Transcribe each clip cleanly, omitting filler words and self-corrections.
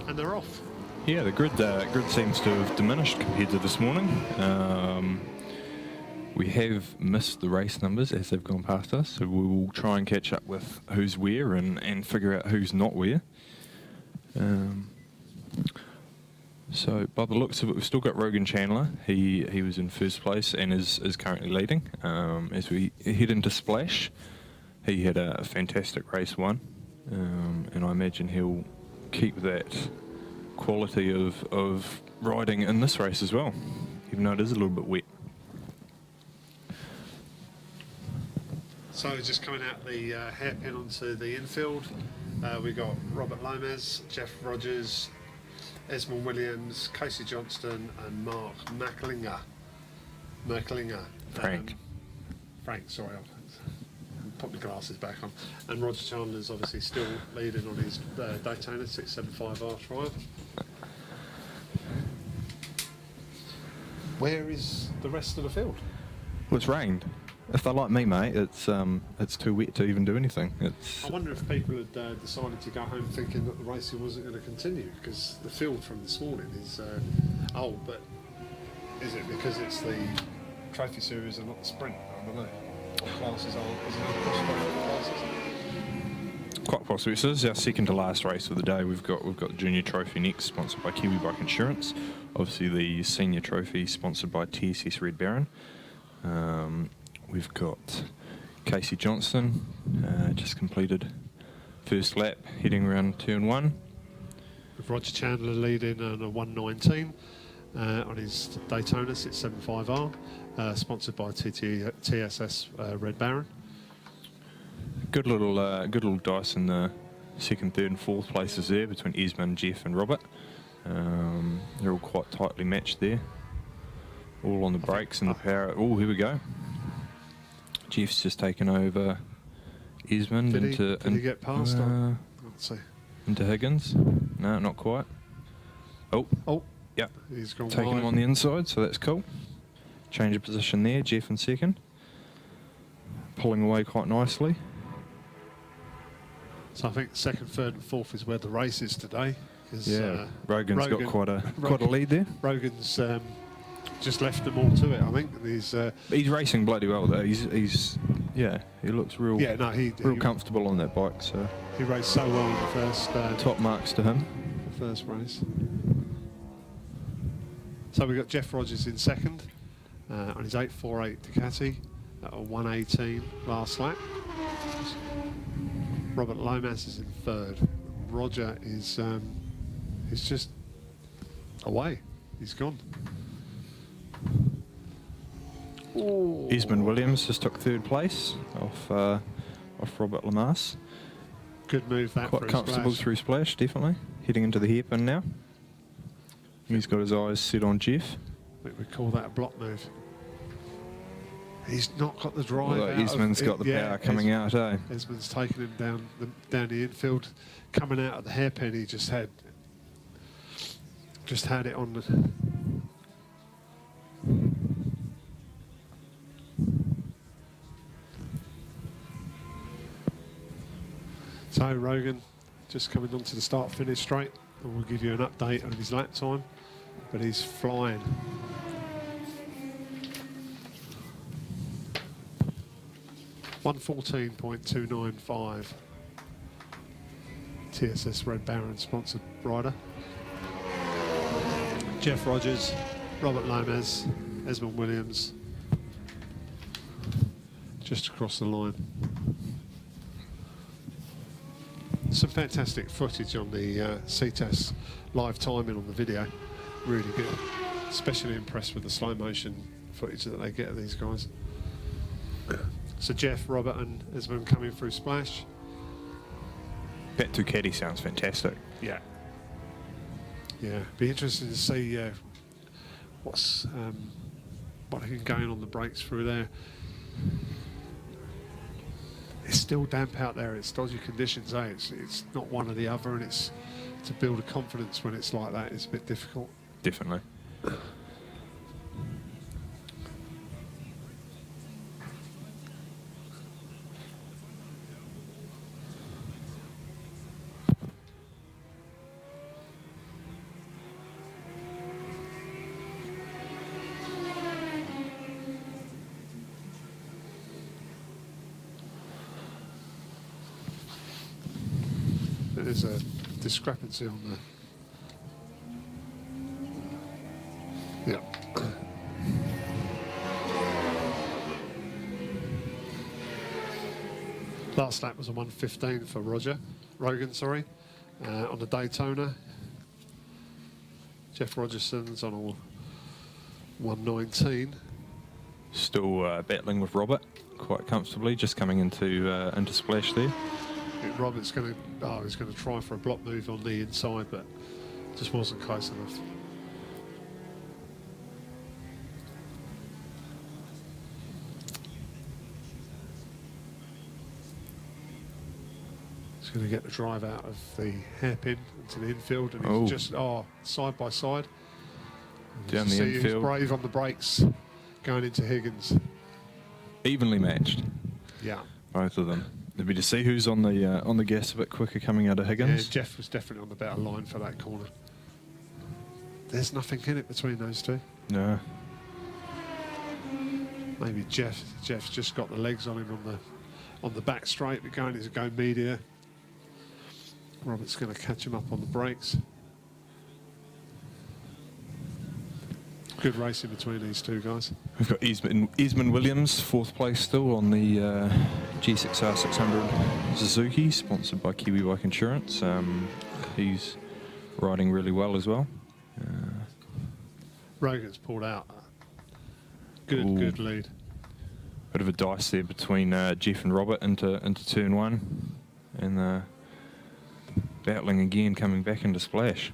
And they're off. Yeah, the grid seems to have diminished compared to this morning. We have missed the race numbers as they've gone past us, so we will try and catch up with who's where and figure out who's not where. So by the looks of it, we've still got Rogan Chandler. He was in first place and is currently leading. As we head into Splash, he had a fantastic race one, and I imagine he'll keep that quality of riding in this race as well, even though it is a little bit wet. So just coming out the hairpin onto the infield, we got Robert Lomas, Jeff Rogers, Esmond Williams, Casey Johnston and Mark Macklinger. Frank, sorry, I'll put my glasses back on. And Roger Chandler's obviously still leading on his Daytona 675R Triumph. Where is the rest of the field? Well, it's rained. If they're like me, mate, it's too wet to even do anything. I wonder if people had decided to go home thinking that the racing wasn't going to continue, because the field from this morning is old, but is it because it's the trophy series and not the sprint? I don't know. What classes are, is it classes? Quite possibly. So this is our second to last race of the day. We've got the Junior Trophy next, sponsored by Kiwi Bike Insurance. Obviously the Senior Trophy sponsored by TSS Red Baron. We've got Casey Johnston, just completed first lap, heading around turn 1. With Roger Chandler leading on a 1:19 on his Daytona 675R, sponsored by TSS Red Baron. Good little dice in the second, third and fourth places there between Esmond, Jeff and Robert. They're all quite tightly matched there. All on the brakes and the power. Oh, here we go. Jeff's just taken over Esmond Did into... he get past? Let's see. Into Higgins. No, not quite. Oh, yeah. He's gone taking wide. him on the inside, so that's cool. Change of position there, Jeff in second. Pulling away quite nicely. So I think second, third and fourth is where the race is today. Yeah, Rogan's got quite a lead there. Rogan's just left them all to it, I think. He's racing bloody well though. He's he looks real real comfortable on that bike. So he raced so well in the first top marks to him. The first race. So we got Jeff Rogers in second on his 848 Ducati at a 1:18 last lap. Robert Lomas is in third. Roger is he's just away. He's gone. Ooh. Esmond Williams just took third place off Robert Lomas. Good move that. Quite comfortable through Splash, definitely. Heading into the hairpin now. He's got his eyes set on Jeff. I think we call that a block move. He's not got the drive. Well, Esmond's got the power coming out, eh? Esmond's taken him down the infield, coming out of the hairpin. He just had it on the. So Rogan just coming onto the start-finish straight, and we'll give you an update on his lap time, but he's flying. .114.295. TSS Red Baron sponsored rider. Jeff Rogers, Robert Lomas, Esmond Williams, just across the line. Some fantastic footage on the Ctas live timing on the video. Really good. Especially impressed with the slow motion footage that they get of these guys. So Jeff, Robert and Esmond coming through Splash. That Ducati sounds fantastic. Yeah. Yeah, be interesting to see what going on the brakes through there. It's still damp out there. It's dodgy conditions, eh? It's not one or the other, and it's to build a confidence when it's like that. It's a bit difficult. Definitely. think there's a discrepancy on the... Yeah. Last lap was a 1:15 for Rogan, sorry, on the Daytona. Jeff Rogerson's on a 1:19. Still battling with Robert quite comfortably, just coming into splash there. Robert's going to, he's going to try for a block move on the inside, but just wasn't close enough. He's going to get the drive out of the hairpin into the infield, and he's just side by side. Down the infield. He's brave on the brakes, going into Higgins. Evenly matched. Yeah. Both of them. It'll be to see who's on the gas a bit quicker coming out of Higgins. Yeah, Jeff was definitely on the better line for that corner. There's nothing in it between those two. No. Maybe Jeff's just got the legs on him on the back straight, but going is a go media. Robert's going to catch him up on the brakes. Good racing between these two guys. We've got Easman Williams, 4th place still on the G6R 600 Suzuki, sponsored by Kiwi Bike Insurance. He's riding really well as well. Rogan's pulled out. Good lead. Bit of a dice there between Jeff and Robert into turn 1, and battling again, coming back into splash.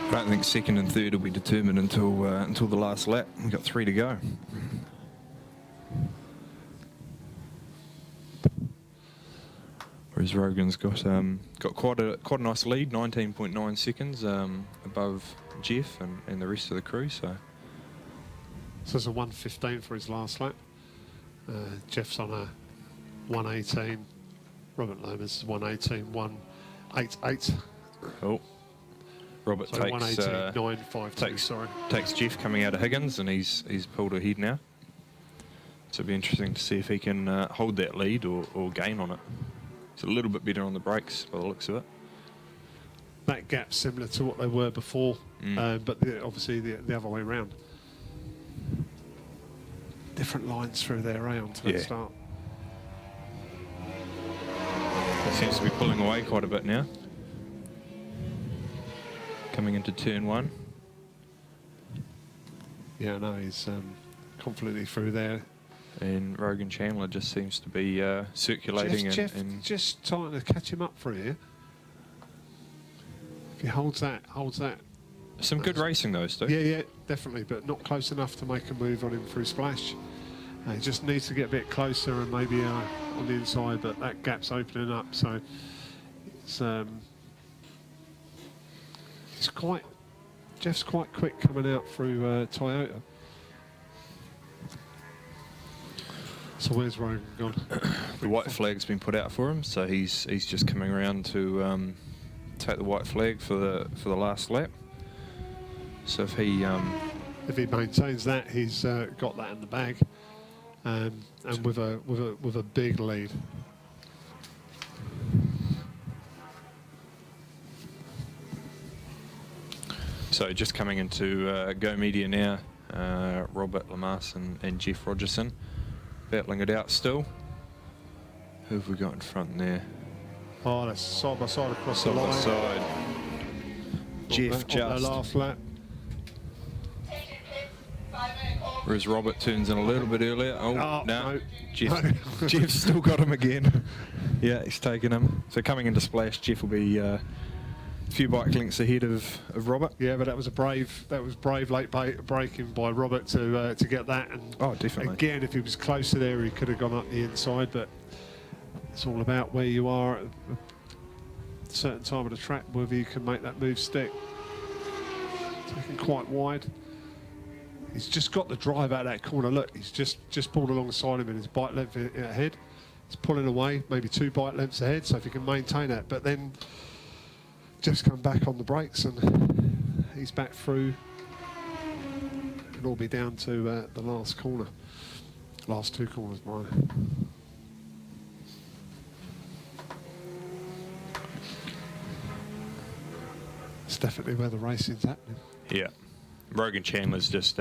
I don't think 2nd and 3rd will be determined until the last lap. We've got 3 to go. Whereas Rogan's got quite a nice lead, 19.9 seconds above Jeff and the rest of the crew. So it's a 1:15 for his last lap. Jeff's on a 1:18. Robert Lomas is 1:18, 1:88. Oh. Robert so takes Jeff coming out of Higgins, and he's pulled ahead now. So it'll be interesting to see if he can hold that lead or gain on it. He's a little bit better on the brakes by the looks of it. That gap's similar to what they were before, but obviously the other way around. Different lines through there around to the start. He seems to be pulling away quite a bit now. Coming into turn 1. Yeah, no, he's confidently through there. And Rogan Chandler just seems to be circulating. Jeff just trying to catch him up for here. If he holds that. Some good racing those two. Yeah, definitely, but not close enough to make a move on him through splash. He just needs to get a bit closer and maybe on the inside, but that gap's opening up, so it's Jeff's quite quick coming out through Toyota. So where's Rogan gone? The white flag's been put out for him, so he's just coming around to take the white flag for the last lap. So if he maintains that, he's got that in the bag, and with a big lead. So just coming into Go Media now, Robert Lamas and Jeff Rogerson battling it out still. Who have we got in front there? Oh, that's side by side across the line. Side by side. Jeff just. Last lap. Whereas Robert turns in a little bit earlier. Oh, no. Jeff's still got him again. Yeah, he's taken him. So coming into splash, Jeff will be a few bike lengths ahead of Robert. Yeah, but that was brave late braking by Robert to get that. And definitely. Again, if he was closer there, he could have gone up the inside. But it's all about where you are at a certain time of the track, whether you can make that move stick. Taking quite wide. He's just got the drive out of that corner. Look, he's just pulled alongside him in his bike length ahead. He's pulling away, maybe 2 bike lengths ahead. So if he can maintain that, but then Jeff's come back on the brakes and he's back through. It'll all be down to the last corner. Last 2 corners, mine. definitely where the racing's happening. Yeah. Rogan Chandler's just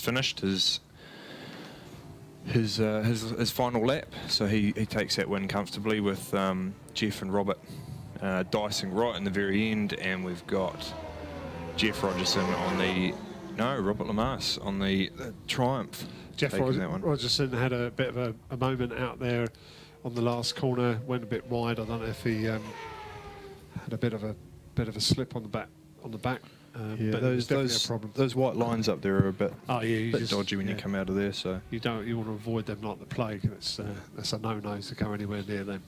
finished his final lap, so he takes that win comfortably with Jeff and Robert dicing right in the very end, and we've got Jeff Rogerson on the Robert Lamas on the Triumph. Jeff Rogerson had a bit of a moment out there on the last corner, went a bit wide. I don't know if he had a bit of a slip on the back. Yeah, but those a problem. Those white lines up there are a bit, bit dodgy when you come out of there. So you want to avoid them like the plague. That's a no-no to go anywhere near them.